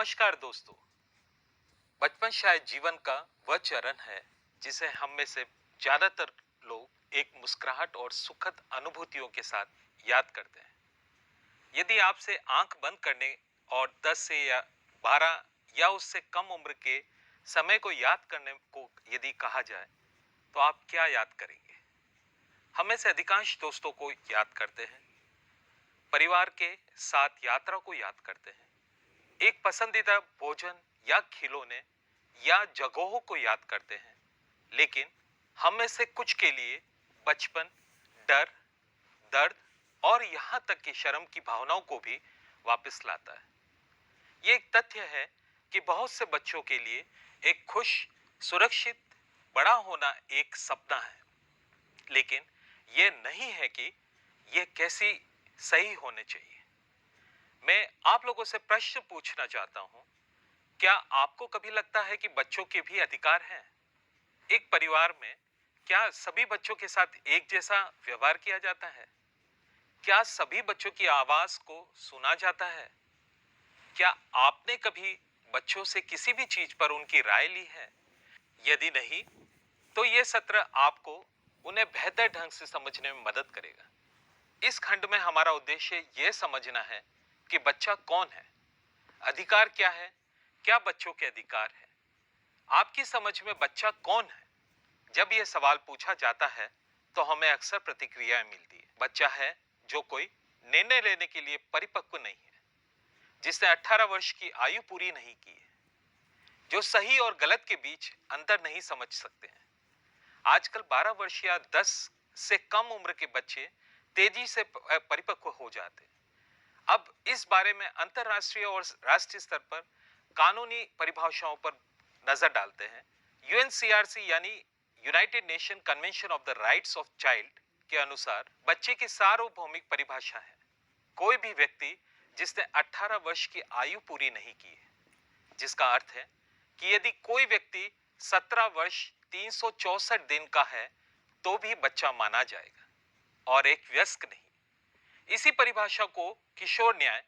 नमस्कार दोस्तों। बचपन शायद जीवन का वह चरण है जिसे हम में से ज्यादातर लोग एक मुस्कुराहट और सुखद अनुभूतियों के साथ याद करते हैं। यदि आपसे आंख बंद करने और 10 से या 12 या उससे कम उम्र के समय को याद करने को यदि कहा जाए तो आप क्या याद करेंगे? हम में से अधिकांश दोस्तों को याद करते हैं, परिवार के साथ यात्रा को याद करते हैं, एक पसंदीदा भोजन या खिलौने या जगहों को याद करते हैं। लेकिन हम में से कुछ के लिए बचपन डर, दर्द और यहां तक कि शर्म की भावनाओं को भी वापस लाता है। ये एक तथ्य है कि बहुत से बच्चों के लिए एक खुश, सुरक्षित बड़ा होना एक सपना है, लेकिन यह नहीं है कि यह कैसी सही होने चाहिए। मैं आप लोगों से प्रश्न पूछना चाहता हूं, क्या आपको कभी लगता है कि बच्चों के भी अधिकार हैं? एक परिवार में क्या सभी बच्चों के साथ एक जैसा व्यवहार किया जाता है? क्या सभी बच्चों की आवाज को सुना जाता है? क्या आपने कभी बच्चों से किसी भी चीज पर उनकी राय ली है? यदि नहीं, तो यह सत्र आपको उन्हें बेहतर ढंग से समझने में मदद करेगा। इस खंड में हमारा उद्देश्य यह समझना है कि बच्चा कौन है, अधिकार क्या है, क्या बच्चों के अधिकार है। आपकी समझ में बच्चा कौन है? जब यह सवाल पूछा जाता है तो हमें अक्सर प्रतिक्रियाएं मिलती है। बच्चा है जो कोई निर्णय लेने के लिए परिपक्व नहीं है, जिसने 18 वर्ष की आयु पूरी नहीं की है, जो सही और गलत के बीच अंतर नहीं समझ सकते हैं। आजकल 12 वर्ष या 10 से कम उम्र के बच्चे तेजी से परिपक्व हो जाते हैं। अब इस बारे में अंतरराष्ट्रीय और राष्ट्रीय स्तर पर कानूनी परिभाषाओं पर नजर डालते हैं। यूएनसीआरसी यानी United nation convention of the rights of child के अनुसार बच्चे की सार्वभौमिक परिभाषा है कोई भी व्यक्ति जिसने 18 वर्ष की आयु पूरी नहीं की है, जिसका अर्थ है कि यदि कोई व्यक्ति 17 वर्ष 364 दिन का है तो भी बच्चा माना जाएगा और एक वयस्क नहीं। इसी परिभाषा को किशोर न्याय,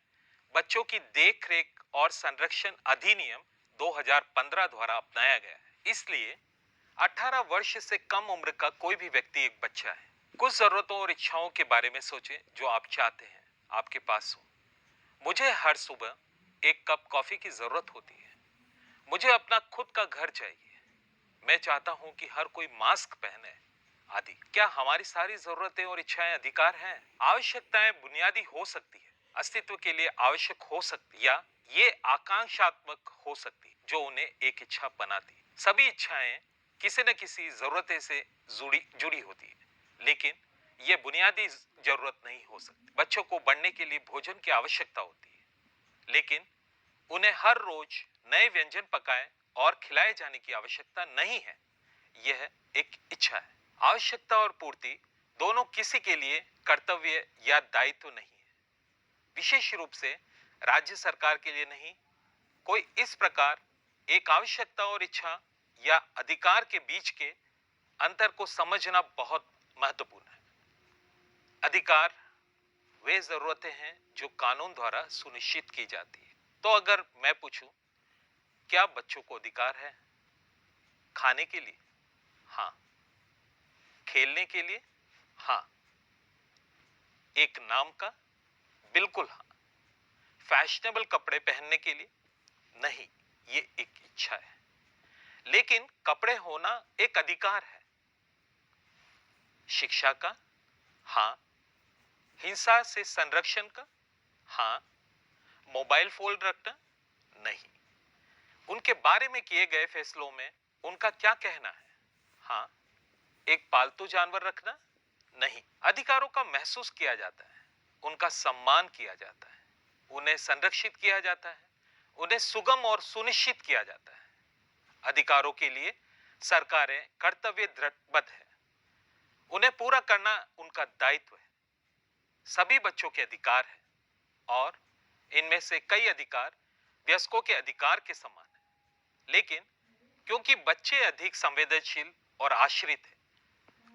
बच्चों की देखरेख और संरक्षण अधिनियम 2015 द्वारा अपनाया गया है। इसलिए 18 वर्ष से कम उम्र का कोई भी व्यक्ति एक बच्चा है। कुछ जरूरतों और इच्छाओं के बारे में सोचें जो आप चाहते हैं आपके पास हो। मुझे हर सुबह एक कप कॉफी की जरूरत होती है। मुझे अपना खुद का घर चाहिए। मैं चाहता हूं कि हर कोई मास्क पहने आदि। क्या हमारी सारी जरूरतें और इच्छाएं अधिकार हैं? आवश्यकताएं बुनियादी हो सकती है, अस्तित्व के लिए आवश्यक हो सकती, या ये आकांक्षात्मक हो सकती जो उन्हें एक इच्छा बनाती। सभी इच्छाएं किसी न किसी जरूरतें से जुड़ी होती है, लेकिन ये बुनियादी जरूरत नहीं हो सकती। बच्चों को बढ़ने के लिए भोजन की आवश्यकता होती है, लेकिन उन्हें हर रोज नए व्यंजन पकाए और खिलाए जाने की आवश्यकता नहीं है। यह एक इच्छा है। आवश्यकता और पूर्ति दोनों किसी के लिए कर्तव्य या दायित्व नहीं है, विशेष रूप से राज्य सरकार के लिए नहीं। कोई इस प्रकार एक आवश्यकता और इच्छा या अधिकार के बीच के अंतर को समझना बहुत महत्वपूर्ण है। अधिकार वे जरूरतें हैं जो कानून द्वारा सुनिश्चित की जाती है। तो अगर मैं पूछूं, क्या बच्चों को अधिकार है? खाने के लिए हाँ, खेलने के लिए हाँ, एक नाम का बिल्कुल हाँ, फैशनेबल कपड़े पहनने के लिए नहीं, ये एक इच्छा है। लेकिन कपड़े होना एक अधिकार है। शिक्षा का हाँ, हिंसा से संरक्षण का हाँ, मोबाइल फोन रखना नहीं। उनके बारे में किए गए फैसलों में उनका क्या कहना है? हाँ, एक पालतू जानवर रखना नहीं। अधिकारों का महसूस किया जाता है, उनका सम्मान किया जाता है, उन्हें संरक्षित किया जाता है, उन्हें सुगम और सुनिश्चित किया जाता है। अधिकारों के लिए सरकारें कर्तव्य दृढ़बद्ध है, उन्हें पूरा करना उनका दायित्व है। सभी बच्चों के अधिकार है और इनमें से कई अधिकार वयस्कों के अधिकार के समान है। लेकिन क्योंकि बच्चे अधिक संवेदनशील और आश्रित हैं,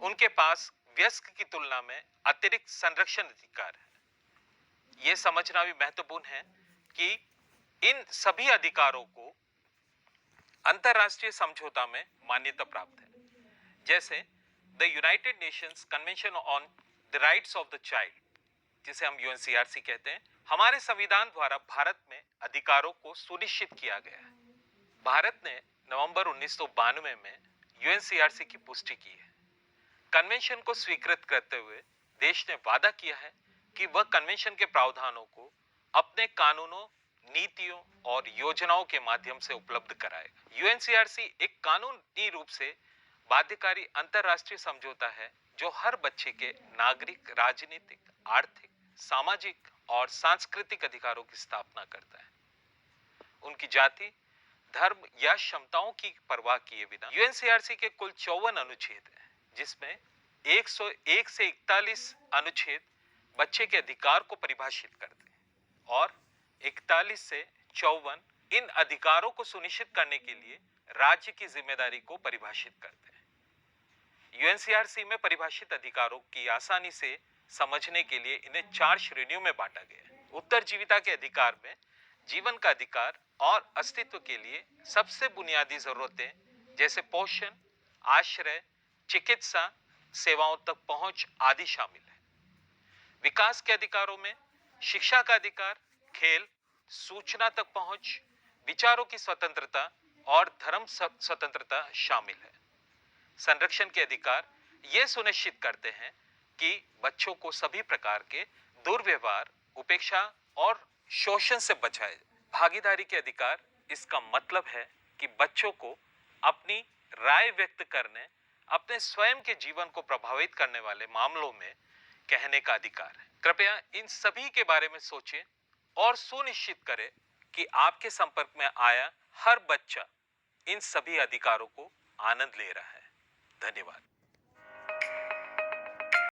उनके पास वयस्क की तुलना में अतिरिक्त संरक्षण अधिकार है। यह समझना भी महत्वपूर्ण है कि इन सभी अधिकारों को अंतरराष्ट्रीय समझौता में मान्यता प्राप्त है, जैसे the United Nations convention on the rights of the child, जिसे हम यूएनसीआरसी कहते हैं, हमारे संविधान द्वारा भारत में अधिकारों को सुनिश्चित किया गया है। भारत ने नवंबर 1992 में यूएनसीआरसी की पुष्टि की है। कन्वेंशन को स्वीकृत करते हुए देश ने वादा किया है कि वह कन्वेंशन के प्रावधानों को अपने कानूनों, नीतियों और योजनाओं के माध्यम से उपलब्ध कराएगा। यूएनसीआरसी एक कानूनी रूप से बाध्यकारी अंतरराष्ट्रीय समझौता है जो हर बच्चे के नागरिक, राजनीतिक, आर्थिक, सामाजिक और सांस्कृतिक अधिकारों की स्थापना करता है। उनकी जाति, धर्म या क्षमताओं की परवाह किए बिना यूएनसीआरसी के कुल 54 अनुच्छेद हैं, जिसमें 101 से 41 अनुच्छेद बच्चे के अधिकार को परिभाषित करते हैं और 41 से 54 इन अधिकारों को सुनिश्चित करने के लिए राज्य की जिम्मेदारी को परिभाषित करते हैं। यूएनसीआरसी में परिभाषित अधिकारों की आसानी से समझने के लिए इन्हें 4 श्रेणियों में बांटा गया है। उत्तरजीविता के अधिकार में जीवन का अधिकार और अस्तित्व के लिए सबसे बुनियादी जरूरतें जैसे पोषण, आश्रय, चिकित्सा सेवाओं तक पहुंच आदि शामिल है। विकास के अधिकारों में शिक्षा का अधिकार, खेल, सूचना तक पहुंच, विचारों की स्वतंत्रता और धर्म स्वतंत्रता शामिल है। संरक्षण के अधिकार ये सुनिश्चित करते हैं कि बच्चों को सभी प्रकार के दुर्व्यवहार, उपेक्षा और शोषण से बचाए। भागीदारी के अधिकार, इसका मतलब है कि बच्चों को अपनी राय व्यक्त करने, अपने स्वयं के जीवन को प्रभावित करने वाले मामलों में कहने का अधिकार है। कृपया इन सभी के बारे में सोचें और सुनिश्चित करें कि आपके संपर्क में आया हर बच्चा इन सभी अधिकारों को आनंद ले रहा है। धन्यवाद।